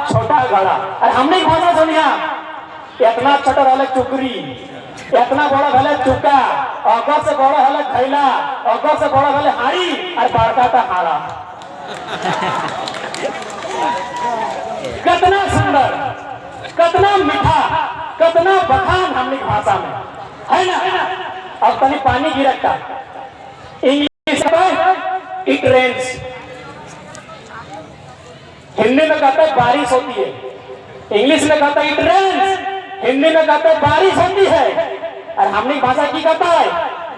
छोटा घड़ा। अरे हमने भाषा सुनिया इतना छोटा रहले चुकरी, इतना बड़ा भले चुका, अगर से बड़ा हले खैला, अगर से बड़ा भले हाड़ी, और बड़का था हाड़ा। कितना सुंदर, कितना मीठा, कितना बखान हमने भाषा में है ना। अब तनी पानी गिरता इंग्लिश में इट रेन्स, हिंदी में कहता है बारिश होती है, इंग्लिश में कहता है इट रेन्स, हिंदी में कहता है बारिश होती है। और हमने भाषा की कहता है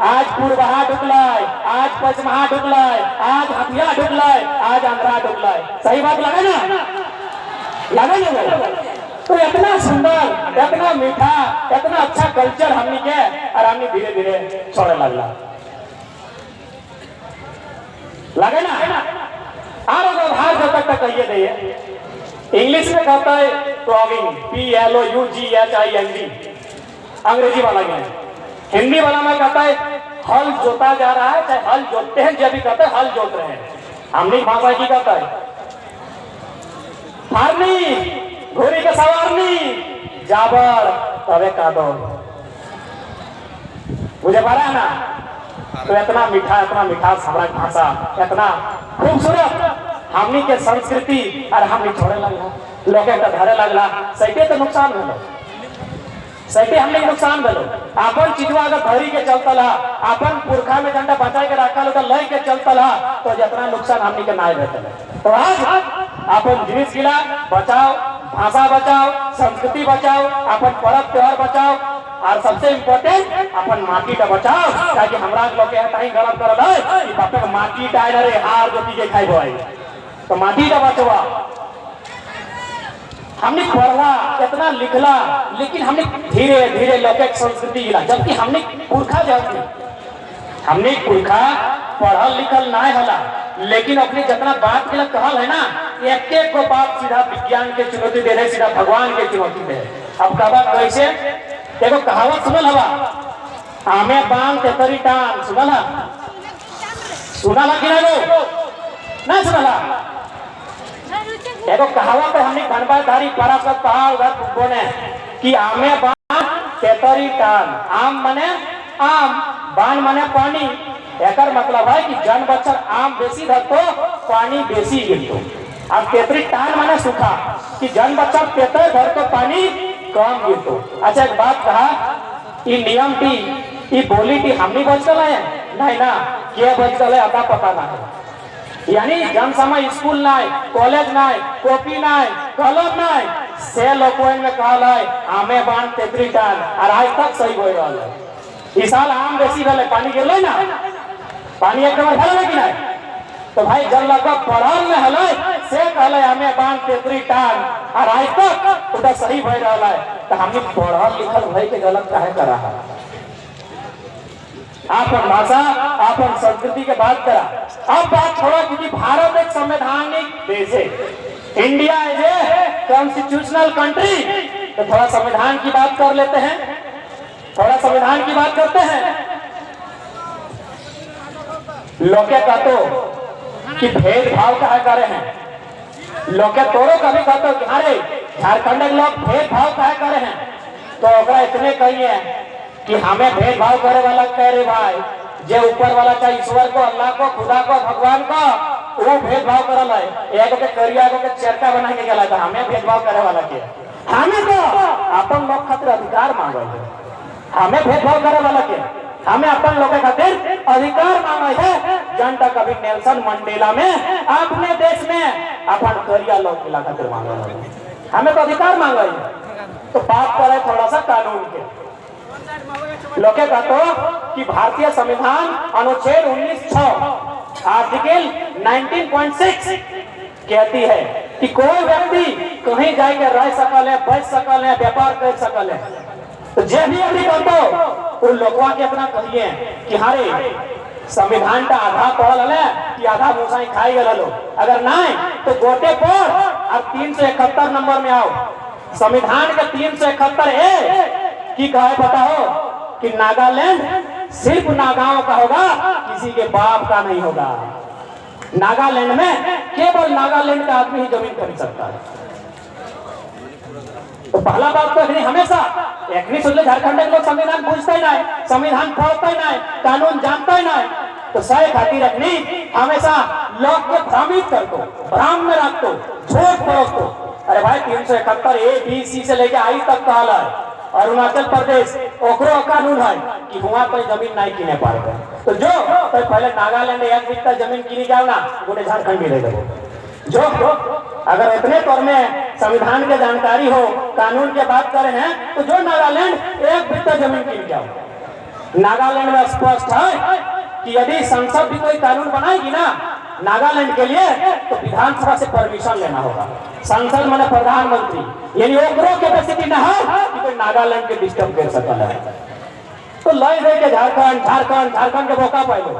आज पूर्वहा ढुकलाय, आज पश्चिमहा ढुकलाय, आज हथिया ढुकलाय, आज आंध्रा ढुकलाय। सही बात लगा ना, लगा ना। तो इतना सुंदर, इतना मीठा, इतना अच्छा कल्चर हमने के, और हमने धीरे धीरे छोड़े लगला, लगे ना। और अगर बाहर जब तक कहिए दे, इंग्लिश में कहता है प्लॉगिंग, PLOUGHING, अंग्रेजी वाला में। हिंदी वाला में कहता है हल जोता जा रहा है, चाहे हल जोतते हैं, जब भी कहते हैं हल जोत रहे हैं। हमने भाषा की कहता है हारनी, घोड़ी के सवारनी, जाबर तबे का दो। मुझे पता है ना। तो इतना मीठा, इतना मीठा हमारा भाषा, इतना खूबसूरत हमनी के संस्कृति, और हमने छोड़े लगला, लोगे का धरे लगला। सैटे तो नुकसान भेलो, सैटे हमने नुकसान भेलो। अपन चीजवा अगर धरी के चलता, अपन पुरखा में झंडा बचा के रखा, तो लय के चलता, तो जितना नुकसान हमने के ना भेटे। तो आज अपन जिनिस गिला बचाओ, भाषा बचाओ, संस्कृति बचाओ, अपन पर्व त्योहार बचाओ, और सबसे इम्पोर्टेंट अपन माटी का बचाओ। ताकि हमरा लोग के गलत करल है कि बाप के माटी डाल रे हार जोती के खाई बोई, तो माटी का बचवा। हमने पढ़ला, इतना लिखला, लेकिन हमने धीरे धीरे लौकिक संस्कृति गिला, जबकि हमने पुरखा जानती, हमने पुरखा पढ़ल लिखल ना हला, लेकिन अपनी जितना बात के लिए कहल है ना, एक एक को बात सीधा विज्ञान के चुनौती दे रहे, सीधा भगवान के चुनौती दे रहे। अब कहा कैसे, देखो कहावत सुनल हवा, आमे बांग तेतरी टांग, सुनला सुनला कि ना सुनला। देखो कहावत है हमने धनबाधारी परासत कहा उधर बोले कि आमे बांग तेतरी टांग, आम मने आम, बान मने पानी। एकर मतलब है कि जन बच्चर आम बेसी धरतो, पानी बेसी गिरतो। अब तेतरी टान माने सूखा, कि जन बच्चा तेतर धरतो, पानी कम गिरतो। अच्छा एक बात कहा, ये नियम टी, ये बोली टी हमनी बचल है नहीं ना, क्या बचल है अता पता ना है। यानी जन समय स्कूल ना, कॉलेज ना, कॉपी ना, कलम ना, से लोकों में कहल है आमे बांध तेतरी टान, और आज तक सही हो रहा है। इस साल आम बेसी भले, पानी गिरल ना, पानी एक नंबर भले कि नहीं। तो भाई जब लगभग पढ़ल में हले से कहले हमें बांध तेतरी टान, और आज तक उधर सही हो रहा है। तो हमने पढ़ल लिखल भाई के गलत काहे करा है। आपन भाषा, आपन संस्कृति के बात करा। अब बात थोड़ा, क्योंकि भारत एक संवैधानिक देश है, India is a constitutional country, तो थोड़ा संविधान की बात कर लेते हैं, थोड़ा संविधान की बात करते हैं। लोके कहतो कि भेदभाव कहा करे हैं, लोके तोरो कभी कहतो कि अरे झारखंड के लोग भेदभाव कहा करे हैं, तो ओकरा इतने कहिए कि हमें भेदभाव करे वाला कह रे भाई, जे ऊपर वाला चाहे ईश्वर को, अल्लाह को, खुदा को, भगवान को, वो भेदभाव करल है। एक के करिया को के चरका बना के गला था, हमें भेदभाव करे वाला के, हमें तो अपन लोग खातिर अधिकार मांगे है, हमें भेदभाव करे वाला के, हमें अपन लोग के खातिर अधिकार मांगे है। जनता कभी नेल्सन मंडेला में अपने देश में अपन करिया लोग के खातिर मांगे, हमें तो अधिकार मांगे है। तो बात करे थोड़ा सा कानून के, लोके कहते कि भारतीय संविधान अनुच्छेद 19(6) आर्टिकल 19.6 कहती है कि कोई व्यक्ति कहीं जाके रह सकल है, बच सकल है, व्यापार कर सकल है। तो जे भी अभी कहते उन लोगों के अपना कहिए कि हारे संविधान का आधा पढ़ल है कि आधा मुसाई खाई गल, अगर नहीं तो गोटे पढ़ और 371 नंबर में आओ। संविधान के 371 की कहा बताओ कि नागालैंड सिर्फ नागाओं का होगा, किसी के बाप का नहीं होगा। नागालैंड में केवल नागालैंड का आदमी ही जमीन खरीद सकता है। तो पहला बात तो अखनी हमेशा एक सोचले झारखंड के लोग संविधान पूछते ना संविधान पढ़ते ना कानून जानते ना तो सही खातिर अखनी हमेशा लोग के भ्रमित कर दो भ्रम में रख दो झूठ परोस दो। अरे भाई 371 ABC से लेके आई तक कहल है अरुणाचल प्रदेश ओकरो कानून है कि वहां पर जमीन नहीं किने पाएगा तो जो तो पहले नागालैंड एक बित्ता जमीन किनी जाओ ना पूरे झारखंड में ले दो जो अगर इतने तौर में संविधान के जानकारी हो कानून के बात करें हैं तो जो नागालैंड एक बित्ता जमीन किन जाओ। नागालैंड में स्पष्ट है कि यदि संसद भी कोई कानून बनाएगी ना नागालैंड के लिए तो विधानसभा से परमिशन लेना होगा। संसद माने प्रधानमंत्री यानी ओकरो कैपेसिटी ना है कि कोई नागालैंड के डिस्टर्ब कर सकता है तो लय दे के झारखंड के मौका पाइलो।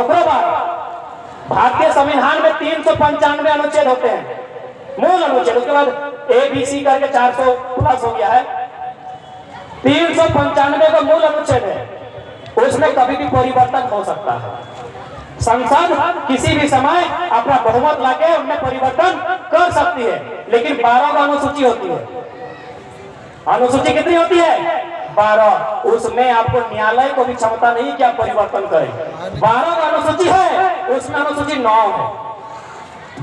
ओकरो बाद भारतीय संविधान में 395 अनुच्छेद होते हैं मूल अनुच्छेद उसके बाद ABC करके 400 प्लस हो गया है 395 का मूल अनुच्छेद है उसमें कभी भी परिवर्तन हो सकता है। संसद किसी भी समय अपना बहुमत लाके उनमें परिवर्तन कर सकती है लेकिन 12 का अनुसूची होती है। अनुसूची कितनी होती है 12 उसमें आपको न्यायालय को भी क्षमता नहीं कि आप परिवर्तन करें। 12 का अनुसूची है उसमें अनुसूची 9 है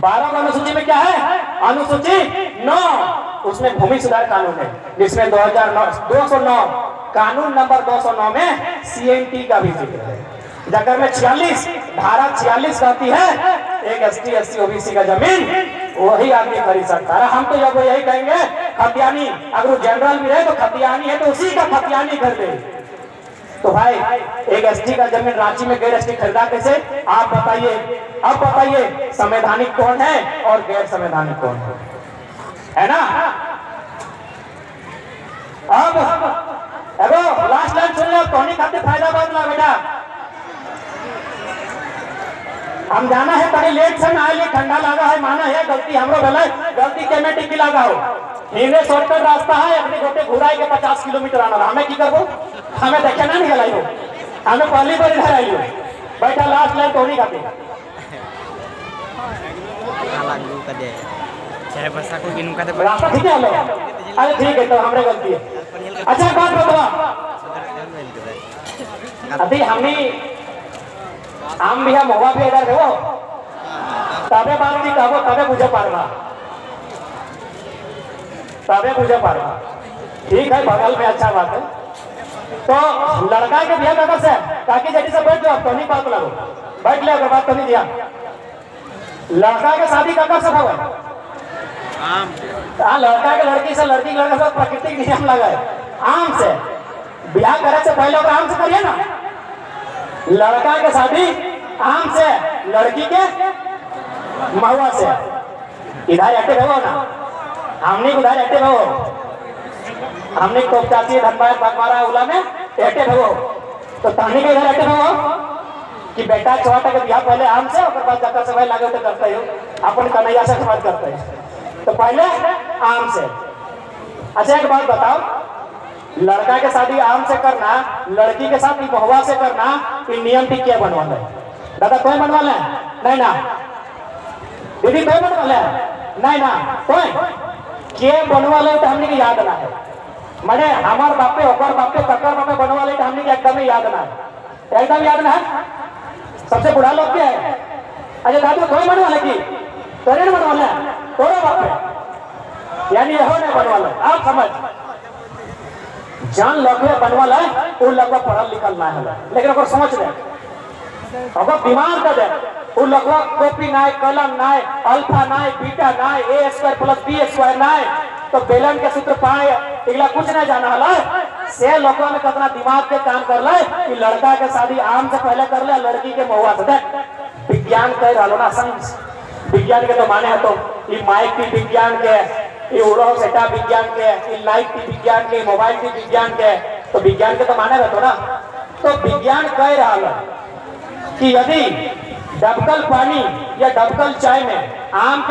12 का अनुसूची में क्या है अनुसूची 9 उसमें भूमि सुधार कानून है जिसमें 209 कानून नंबर 209 में CNT का भी जिक्र है जगह में 46 धारा 46 कहती है एक ST SC OBC का जमीन वही आदमी खरीद सकता है। हम तो जब यही कहेंगे खतियानी अगर वो जनरल भी रहे तो खतियानी है तो उसी का खतियानी कर दे। तो भाई एक ST का जमीन रांची में गैर ST खरीदा कैसे आप बताइए। अब बताइए संवैधानिक कौन है और गैर संवैधानिक कौन है ना। अब लास्ट लाइन सुन लो कौन खाते फायदा बात ना बेटा हम जाना है तभी लेट से ना ठंडा लगा है माना है गलती हमरो भला गलती केमेटिक की लगा हो हिने शॉर्टकट रास्ता है अपने छोटे घुराई के 50 किलोमीटर आना हमें की करबो हमें देखे ना नहीं गलाई हो हमें पहली बार इधर आई हो बैठा लास्ट लाइन तो नहीं खाते रास्ता ठीक है लो अरे ठीक है तो हमारे गलती है। अच्छा बात बताओ अभी हमने आम भी हम हुआ भी इधर देखो तबे बात नहीं कहो तबे मुझे पारवा ठीक है बगल में अच्छा बात है। तो लड़का के बिया कगर से काकी जेठी से बैठ जाओ तो नहीं बात लगो बैठ ले अगर बात तो नहीं दिया लड़का के शादी कगर से हुआ हाँ लड़का के लड़की से लड़की के लड़का से प्राकृतिक नियम लगा है आम से ब्याह करे से पहले आम से करिए ना लड़का के शादी आम से लड़की के महुआ से इधर एक्टिव हो ना हमने उधर एक्टिव हो हमने कोपचाची धनबाद बगमारा उला में एक्टिव हो तो तानी के इधर एक्टिव हो कि बेटा छोटा के बियाह पहले आम से और बाद जाकर सवाई लागे तो करते हो अपन कन्हैया से बात करते हैं तो पहले आम से। अच्छा एक बात बताओ लड़का के शादी आम से करना लड़की के साथ महुआ से करना ये नियम ठीक क्या बनवाना है दादा कोई बनवाना है नहीं ना दीदी कोई बनवाना है नहीं ना कोई के बनवाले तो हमने की याद ना है मैंने हमार बापे ओकर बापे ककर बापे बनवाले तो हमने की एकदम याद ना है एकदम याद ना है सबसे बुढ़ा लोग क्या है। अच्छा दादू कोई बनवाले की तोरे बनवाना है तोरे बापे यानी यहो नहीं बनवाला आप समझ जान लगे बनवाला है वो लगभग पढ़ल लिखल ना है लेकिन अगर समझ रहे अगर बीमार कर दे वो लगभग कॉपी ना कलम ना अल्फा ना बीटा ना A² + B² ना तो बेलन के सूत्र पाए इगला कुछ नहीं जाना हला से लोगों में कितना दिमाग के काम कर ले कि लड़का के शादी आम से पहले कर ले लड़की के महुआ से देख विज्ञान कह रहा ना साइंस विज्ञान के तो माने है तो ये माइक की विज्ञान के ये उड़ो सेटा विज्ञान के ये लाइट की विज्ञान के मोबाइल की विज्ञान के तो विज्ञान के तो माने रहते ना तो विज्ञान कह रहा है कि यदि डबकल पानी या डबकल चाय में आम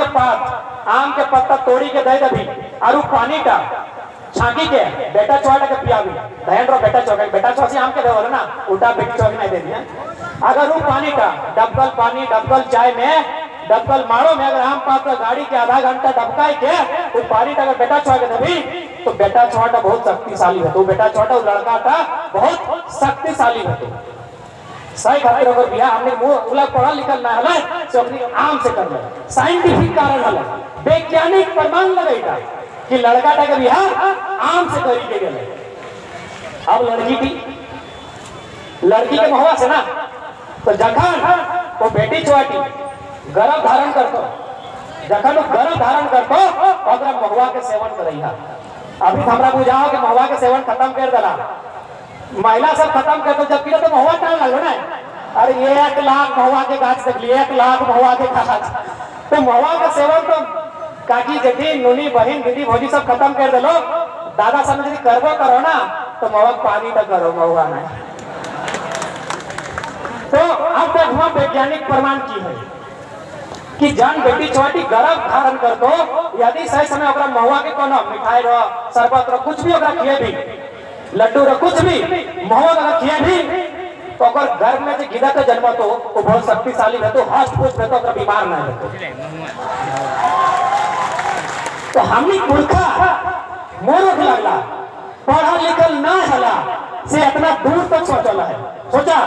के पत्ता तोड़ी के दे दबी और पानी का छाकी के बेटा चौड़ा के पिया भी बहन रो बेटा चौसी आम के दे ना उल्टा बेटी चौकी नहीं दे दिया अगर वो पानी का डबकल चाय में डबकल मारो में अगर हम पास गाड़ी के आधा घंटा डबकाई के तो पानी अगर बेटा छोड़ के दबी तो बेटा छोटा बहुत शक्तिशाली है, तो बेटा छोटा लड़का था बहुत शक्तिशाली है। तो सही खातिर अगर बिया हमने मुला पढ़ा लिखल ना हला से अपनी आम से कर ले साइंटिफिक कारण हला वैज्ञानिक प्रमाण लगेगा कि लड़का का बिया आम से करी के गेले। अब लड़की के महुआ से ना तो जखन वो बेटी छोटी गर्भ धारण करतो जखन गर्भ धारण करतो अगर महुआ के सेवन करैहा। अभी हमरा बुझाओ कि महुआ के सेवन खत्म कर देला, महिला सब खत्म कर दो, जबकि तो महुआ टाल लगो ना। अरे 1 लाख महुआ के गाछ देख लिए, 1 लाख महुआ के गाछ, तो महुआ का सेवन तो काकी जेठी नुनी बहन दीदी भौजी सब खत्म कर दे लो। दादा समझ यदि करबो करो ना तो महुआ पानी तो करो महुआ नहीं। तो अब तक हम वैज्ञानिक प्रमाण की है कि जान बेटी छोटी गर्भ धारण कर दो यदि सही समय ओकरा महुआ के कोनो मिठाई रो शरबत रो कुछ भी ओकरा खिए भी लड्डू रो कुछ भी महुआ का खिए भी तो अगर गर्भ में जो गिदा तो जन्म तो वो बहुत शक्तिशाली है, तो हस्त पुष्ट है, तो अगर बीमार ना है। तो हमनी मूर्खा मूर्ख लगला पढ़ा लिखल ना हला से इतना दूर तक सोचल है। सोचा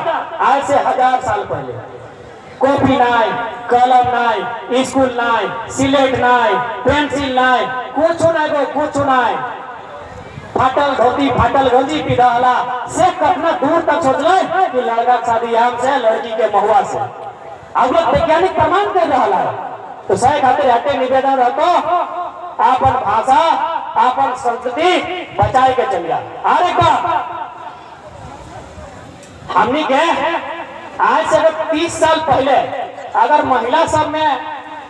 आज से 1000 साल पहले कॉपी नाई, कलम नाई, स्कूल नाई, सिलेट नाई, पेंसिल नाई, कुछ नाई गो कुछ नाई। फाटल धोती फाटल गंजी पिधाला से कितना दूर तक सोच ले कि लड़का शादी आम से लड़की के महुआ से। अब लोग वैज्ञानिक प्रमाण कर रहा है। तो सही खातिर हटे निवेदन रहतो अपन भाषा अपन संस्कृति बचाए के चलिया। अरे का हमनी के आज से अगर 30 साल पहले अगर महिला सब में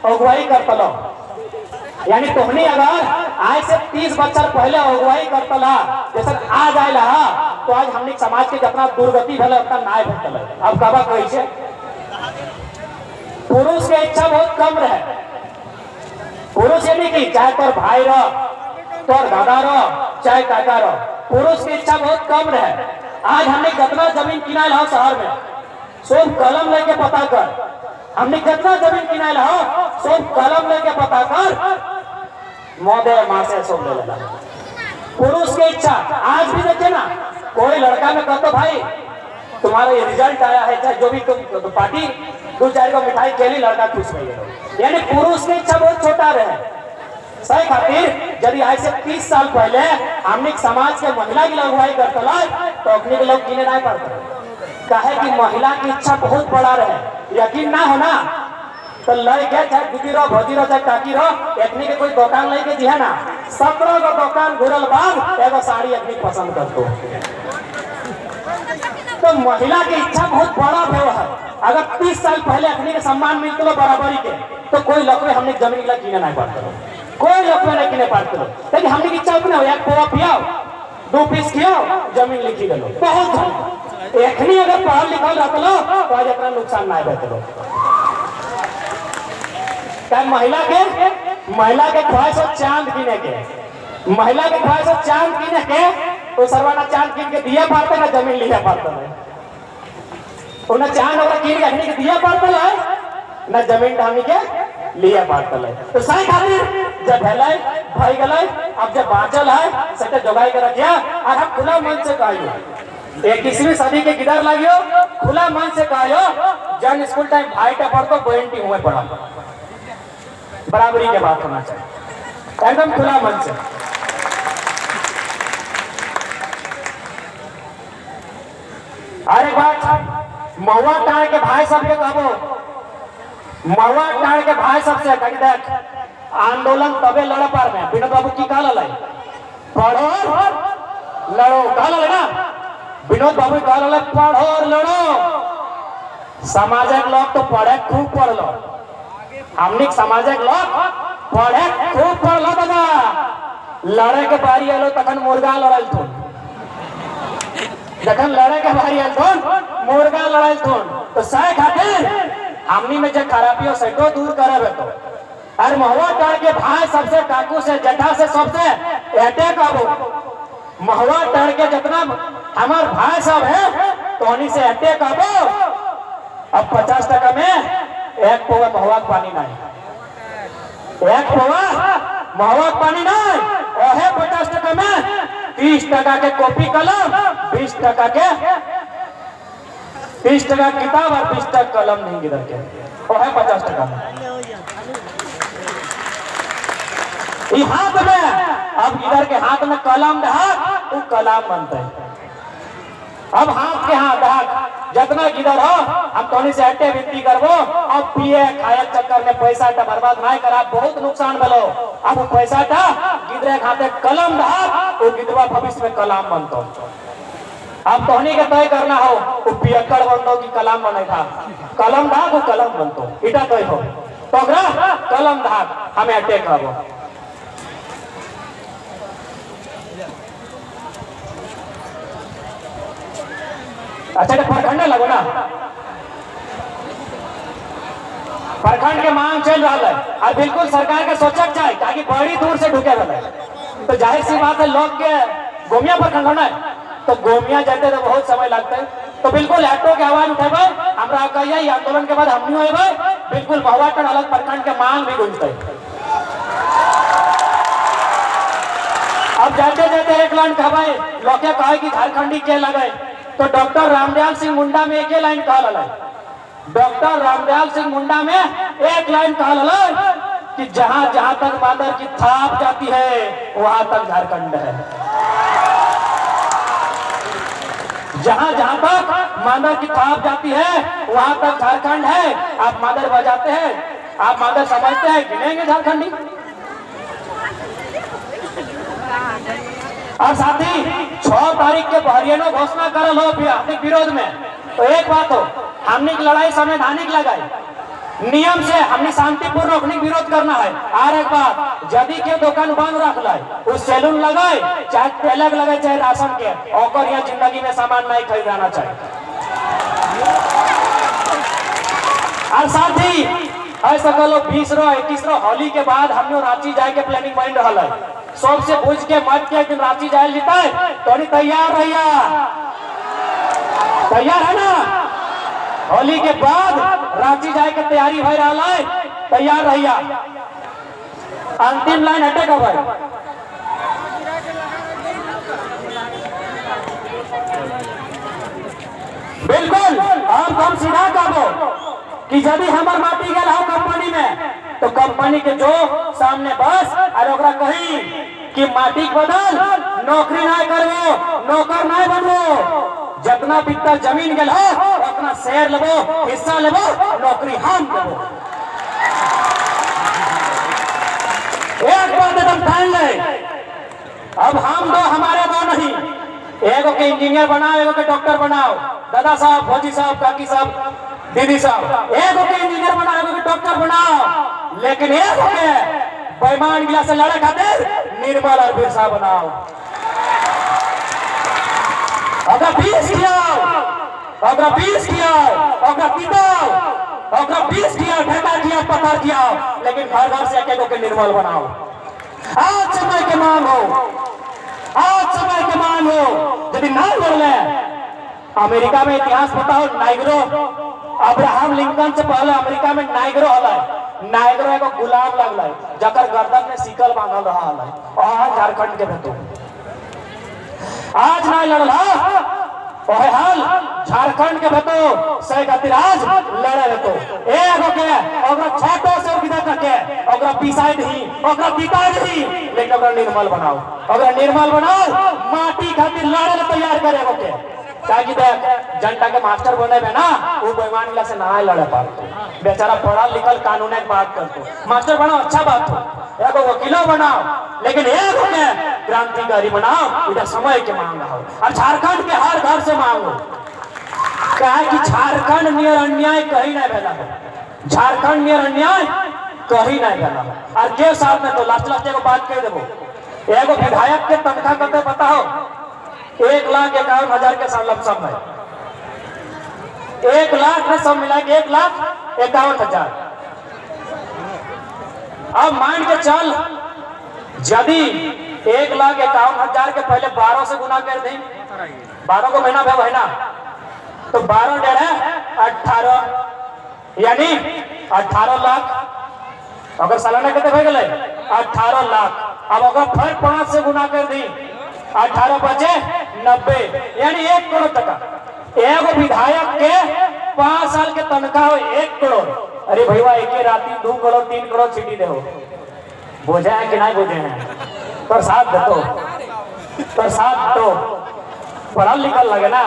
अगुवाई करतलो यानी तोहनी अगर आज से 30 बच्चर पहले अगुवाई करतला जैसे आज आयला तो आज हमनी समाज के जितना दुर्गति भले उतना नाय भेटल। अब कबा कैसे पुरुष के इच्छा बहुत कम रहे। पुरुष ये नहीं कि चाहे तोर भाई रो तोर दादा रो चाहे काका रो, पुरुष की इच्छा बहुत कम रहे। आज हमने कितना जमीन किनाइल हो शहर में सब कलम लेके पता कर, हमने कितना जमीन किनाइल हो सब कलम लेके पता कर मोदे माँ से सब ले लेना। पुरुष की इच्छा आज भी देखे ना कोई लड़का में कहते भाई तुम्हारा ये रिजल्ट आया है चाहे जो भी तुम तो पार्टी 2-4 को मिठाई खेली लड़का खुश नहीं है। यानी पुरुष की इच्छा बहुत छोटा रहे। सही खातिर यदि आज से 30 साल पहले हमने समाज के महिला की अगुवाई करते तो अपने के लोग गिने नहीं पड़ते। कहे कि महिला की इच्छा बहुत बड़ा रहे। यकीन ना होना तो लड़के चाहे दीदी रो भौजी रो चाहे काकी रो अपनी के कोई दुकान लेके जी है ना 17 को दुकान घुरल बाद एगो साड़ी अपनी पसंद करतो। तो महिला की इच्छा बहुत बड़ा है। अगर 30 साल पहले अपनी के सम्मान मिलते बराबरी के तो कोई लकवे हमने जमीन ला गिने नहीं पड़ते, कोई लकवे नहीं गिने पड़ते। लेकिन हमने की इच्छा उतना हो एक पोवा पियाओ 2 पीस खियाओ जमीन लिखी गलो बहुत एखनी अगर पढ़ल लिखल रहतलो तो आज इतना नुकसान नहीं बेतलो। क्या महिला के ख्वाहिश हो चांद गिने के, महिला के ख्वाहिश हो चांद गिने के तो सरवाना चांद गिन के दिया पारते ना जमीन लिया पारते है। उन्हें चांद और गिन के दिया पारते है ना जमीन ढामी के लिया पारते है। तो सही खातिर जब भलाई भाई गलाई अब जब बाचल है सटे जोगाई कर रखिया और हम खुला मन से कहियो 21वीं सदी के किधर लागियो खुला मन से कहियो जन स्कूल टाइम भाई टा पढ़तो बहन टी हुए पढ़ा बराबरी के बात होना चाहिए एकदम खुला मन से। अरे बात महुआ टाड़ के भाई सबके कहबो महुआ टाड़ के भाई सबसे कही देख आंदोलन तबे लड़ पार में विनोद बाबू की कहा लड़ाई पढ़ो लड़ो कहा लड़े ना विनोद बाबू कहा लड़े पढ़ो और लड़ो। सामाजिक लोग तो पढ़े खूब पढ़ लो, हमने सामाजिक लोग पढ़े खूब पढ़ लो दादा लड़े के बारी आलो तखन मुर्गा लड़ल थो जखन लड़े के बारी आल थो मुर्गा लड़ल थो। तो सही खातिर हमनी में जो खराबी हो सको दूर करे तो अरे महुआ टाड़ के भाई सबसे काकू से जटा से सबसे एटे काबू महुआ टाड़ के जितना हमार भाई सब है तो उन्हीं से एटे काबू। अब 50 टका में एक पौवा महवा पानी नहीं, एक पौवा महवा पानी नहीं। ओहे 50 टका में 30 टका के कॉपी कलम, 20 टका के 30 टका किताब और 20 टका कलम नहीं गिर के, ओहे 50 टका में। हाथ में अब इधर के हाथ में कलम दहाक वो कलाम बनता है। अब हाथ के हाथ दहाक जितना किधर हो हम तोनी से हटे विनती करबो। अब पिए खाए चक्कर में पैसा टा बर्बाद ना करा, बहुत नुकसान भलो। अब वो पैसा टा गिदरे खाते कलम दहाक वो गिदवा भविष्य में कलाम बनतो। अब तोनी के तय करना हो वो पियक्कड़ बनतो कि कलाम बने था, कलम दहाक वो कलम बनतो इटा तय हो तो कलम दहाक हमें हटे करबो। अच्छा तो प्रखंड लगो ना, प्रखंड के मांग चल रहा है और बिल्कुल सरकार के सोचक चाहिए ताकि बड़ी दूर से ढुके वाले। तो जाहिर सी बात है लोग के गोमिया प्रखंड होना है तो गोमिया जाते तो बहुत समय लगता है। तो बिल्कुल ऑटो के आवाज उठेबे हमरा कहिए आंदोलन के बाद हम नहीं होबे, बिल्कुल महुआ टन अलग प्रखंड के मांग भी गूंजते। अब जाते जाते एक लाइन कहबे लोग कहे कि झारखंडी के लगे तो डॉक्टर रामदयाल सिंह मुंडा में एक लाइन कहल, डॉक्टर रामदयाल सिंह मुंडा में एक लाइन कहल कि जहां जहां तक बांदर की थाप जाती है वहां तक झारखंड है। जहां जहां तक मादर की थाप जाती है वहां तक झारखंड है। आप मादर बजाते हैं, आप मादर समझते हैं गिनेंगे झारखंडी। और साथ ही 6 तारीख के बहरियानो घोषणा करल हो अपने विरोध में। तो एक बात हो हमने की लड़ाई संवैधानिक लगाई, नियम से हमने शांतिपूर्ण अपने विरोध करना है। और एक बात यदि के दुकान बंद रख लाए, उस सैलून लगाए चाहे तेलक लगाए चाहे राशन के, और यहाँ जिंदगी में सामान नहीं खरीदाना चाहिए। और साथ ही ऐसा कलो 20 रो 21 रो होली के बाद हमने रांची जाए के प्लानिंग बन रहा है। सबसे पूछ के मत के दिन रांची जाए जीता है तो तैयार रहिया, तैयार है ना? होली के बाद रांची जाए के तैयारी हो रहा है, तैयार रहिया। अंतिम लाइन हटे भाई, बिल्कुल अब हम सीधा कहो कि यदि हमार माटी गल हो कंपनी में तो कंपनी के जो सामने बस और कही कि माटी बदल नौकरी ना करो, नौकर ना बनो, जितना बिकता जमीन गल हो उतना शेयर लेबो, हिस्सा लेबो, नौकरी हम देबो। एक बात एकदम ठान ले, अब हम दो हमारे दो नहीं, एगो के इंजीनियर बनाओ, एगो के डॉक्टर बनाओ, दादा साहब, फौजी साहब, काकी साहब, दीदी साहब, एगो के इंजीनियर बनाओ, एगो के डॉक्टर बनाओ, लेकिन एगो के बेईमान गिला से लड़े खातिर निर्मल और बिरसा बनाओ। अगर 20 किया, अगर 20 किया, अगर पिताओ, अगर 20 किया, ढेका किया, पत्थर किया, लेकिन घर घर से एक के निर्मल बनाओ। आज समय के मांग हो, आज समय के मांग हो, यदि ना बोले अमेरिका में इतिहास पता हो, नाइग्रो अब्राहम लिंकन से पहले अमेरिका में नाइग्रो हला, नाइग्रो एगो गुलाम लगल जकर गर्दन में सिकल बांधल रहा है, और झारखंड के भेतो आज ना लड़ल ओहे हाल झारखंड के भेतो से खातिर आज लड़े भेतो एगो के ओकरा छाटो से विदा करके ओकरा पिसाई दी, ओकरा पिटा दी, लेकिन ओकरा निर्मल बनाओ, ओकरा निर्मल बनाओ, माटी खातिर लड़े तैयार करे ओके। ताकि देख जनता के मास्टर बने में ना वो बेईमान गिला से ना लड़े पातो, बेचारा पढ़ा लिखल कानून की बात करतो, मास्टर बनाओ अच्छा बात हो, एगो वकीलो बनाओ, लेकिन एगो के क्रांतिकारी बनाओ, इधर समय के मांग हो। और झारखंड के हर घर से मांगो, कहे कि झारखंड नियर अन्याय कहीं नहीं भेला है, झारखंड नियर अन्याय कहीं नहीं भेला है। और के साथ में तो लास्ट एगो बात कह देबो, एगो विधायक के तनख्वाह कते बताओ, 1,51,000 के लमसम है, 1 लाख में सब मिला के 1,51,000। अब मान के चल यदि 1,51,000 के पहले 12 से गुना कर दें, 12 को महीना है ना, तो 12 डेढ़ 18 यानी 18 लाख अगर सालाना कितने भे गए 18 लाख। अब अगर फिर 5 से गुना कर दी 18 बचे 90 यानी 1 करोड़ टका। एगो विधायक के 5 साल के तनख्वाह हो 1 करोड़। अरे भैया एक ही राती 2 करोड़ 3 करोड़ छीटी दे हो बोझे है कि नहीं बोझे हैं प्रसाद दो प्रसाद दो पढ़ल लिखल लगे ना।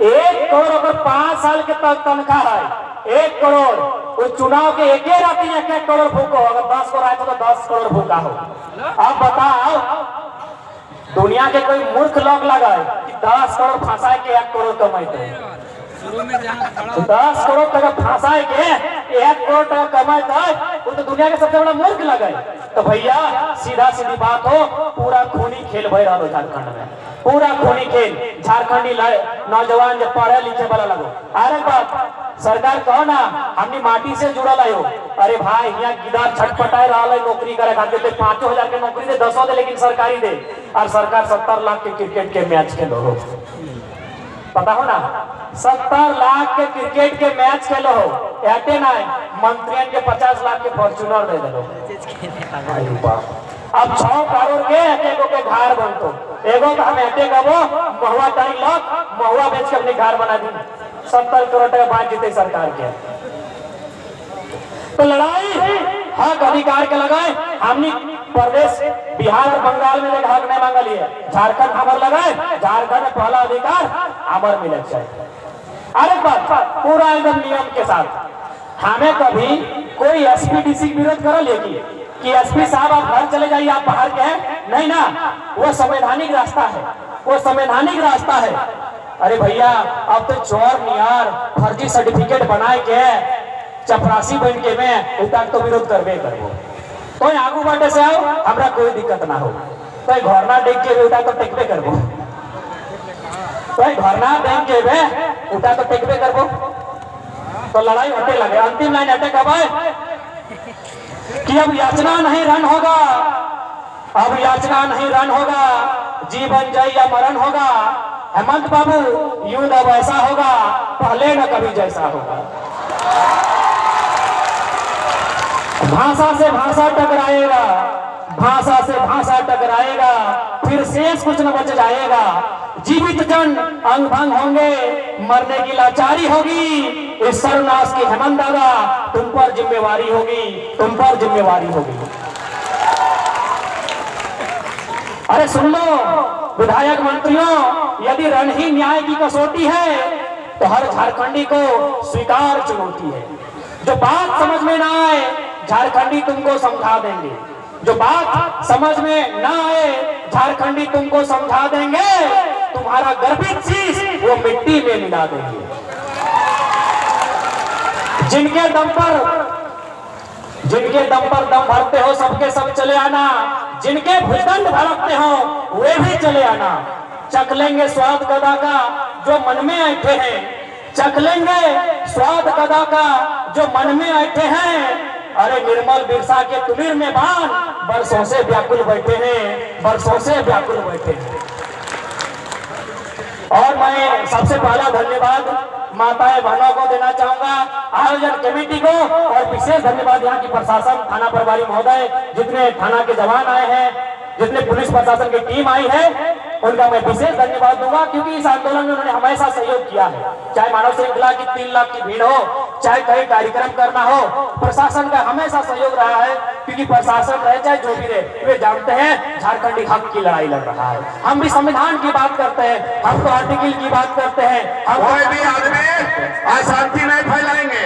1 करोड़ अगर 5 साल के तनख्वाह है 1 करोड़ उस चुनाव के एक ही राती 1 करोड़ फूको अगर 10 करोड़ आए तो 10 करोड़ फूका हो। अब बताओ दुनिया के कोई मूर्ख लोग लगा कि 10 करोड़ फंसा के 1 करोड़ कमाते 10 करोड़ टका फंसा के 1 करोड़ टका कमाते वो तो दुनिया के सबसे बड़ा मूर्ख लगा। तो भैया सीधा सीधी बात हो पूरा खूनी खेल भय रहा झारखंड में पूरा खूनी खेल। झारखंडी नौजवान जब पढ़े लिखे वाला लगो अरे बात सरकार कहो ना हमने माटी से जुड़ल है हो। अरे भाई यहाँ गिदार छटपटाए रहा है नौकरी करे खातिर तो 5,000 के नौकरी दे 10 दे लेकिन सरकारी दे और सरकार 70 लाख के क्रिकेट के मैच खेलो हो पता हो ना 70 लाख के क्रिकेट के मैच खेलो हो ऐसे ना मंत्रियन के 50 लाख के फॉर्चूनर दे दो। अब 6 करोड़ के एगो के घर बनतो एगो का हम ऐसे कबो महुआ टाइम लोग महुआ बेच के अपने घर बना दी 70 करोड़ टका बांट जीते सरकार के। तो लड़ाई हक अधिकार के लगाए हमने प्रदेश बिहार और बंगाल में हक नहीं मांगा लिए झारखंड हमार लगाए झारखंड में पहला अधिकार हमार मिले चाहिए। अरे बात पूरा एकदम नियम के साथ हमें कभी कोई एसपीडीसी विरोध करो लेगी कि एसपी साहब आप घर चले जाइए आप बाहर के हैं नहीं ना वो संवैधानिक रास्ता है वो संवैधानिक रास्ता है। अरे भैया अब तो चोर नियार फर्जी सर्टिफिकेट बनाए के चपरासी बन के में उतार तो विरोध करबे करबो तो आगू बाटे से आओ हमरा कोई दिक्कत ना हो तो घरना देख के उतार तो टेकबे करबो तो घरना देख के बे उतार तो टेकबे करबो। तो लड़ाई हटे लगे अंतिम लाइन हटे कब है कि अब याचना नहीं रन होगा अब याचना नहीं रन होगा जीवन जय या मरण होगा। हेमंत बाबू यूं न वैसा होगा पहले न कभी जैसा होगा। भाषा से भाषा टकराएगा भाषा से भाषा टकराएगा फिर शेष कुछ न बच जाएगा। जीवित जन अंग भंग होंगे मरने की लाचारी होगी इस सर्वनाश की हेमंत दादा तुम पर जिम्मेवारी होगी तुम पर जिम्मेवारी होगी। अरे सुन लो विधायक मंत्रियों यदि रण ही न्याय की कसौटी है तो हर झारखंडी को स्वीकार चुनौती है। जो बात समझ में ना आए झारखंडी तुमको समझा देंगे जो बात समझ में ना आए झारखंडी तुमको समझा देंगे तुम्हारा गर्भित शीश वो मिट्टी में मिला देंगे। जिनके दम पर दम भरते हो सबके सब चले आना जिनके भुजदंड भड़कते हो वे भी चले आना। चख लेंगे स्वाद गदा का जो मन में ऐठे हैं चख लेंगे स्वाद गदा का जो मन में ऐठे हैं। अरे निर्मल बिरसा के तुमिर में बाण बरसों से व्याकुल बैठे हैं बरसों से व्याकुल बैठे हैं। और मैं सबसे पहला धन्यवाद माताएं बहनों को देना चाहूंगा आयोजन कमेटी को और विशेष धन्यवाद यहाँ की प्रशासन थाना प्रभारी महोदय जितने थाना के जवान आए हैं जितने पुलिस प्रशासन की टीम आई है उनका मैं विशेष धन्यवाद दूंगा क्योंकि इस आंदोलन में उन्होंने हमेशा सहयोग किया है। चाहे मानव श्रृंखला की 3 लाख की भीड़ हो चाहे कहीं कार्यक्रम करना हो प्रशासन का हमेशा सहयोग रहा है क्योंकि प्रशासन रहे चाहे जो भी रहे वे जानते हैं झारखंडी हक की लड़ाई लड़ रहा है। हम भी संविधान की बात करते हैं हम तो आर्टिकल की बात करते हैं हम कोई भी आदमी अशांति नहीं फैलाएंगे।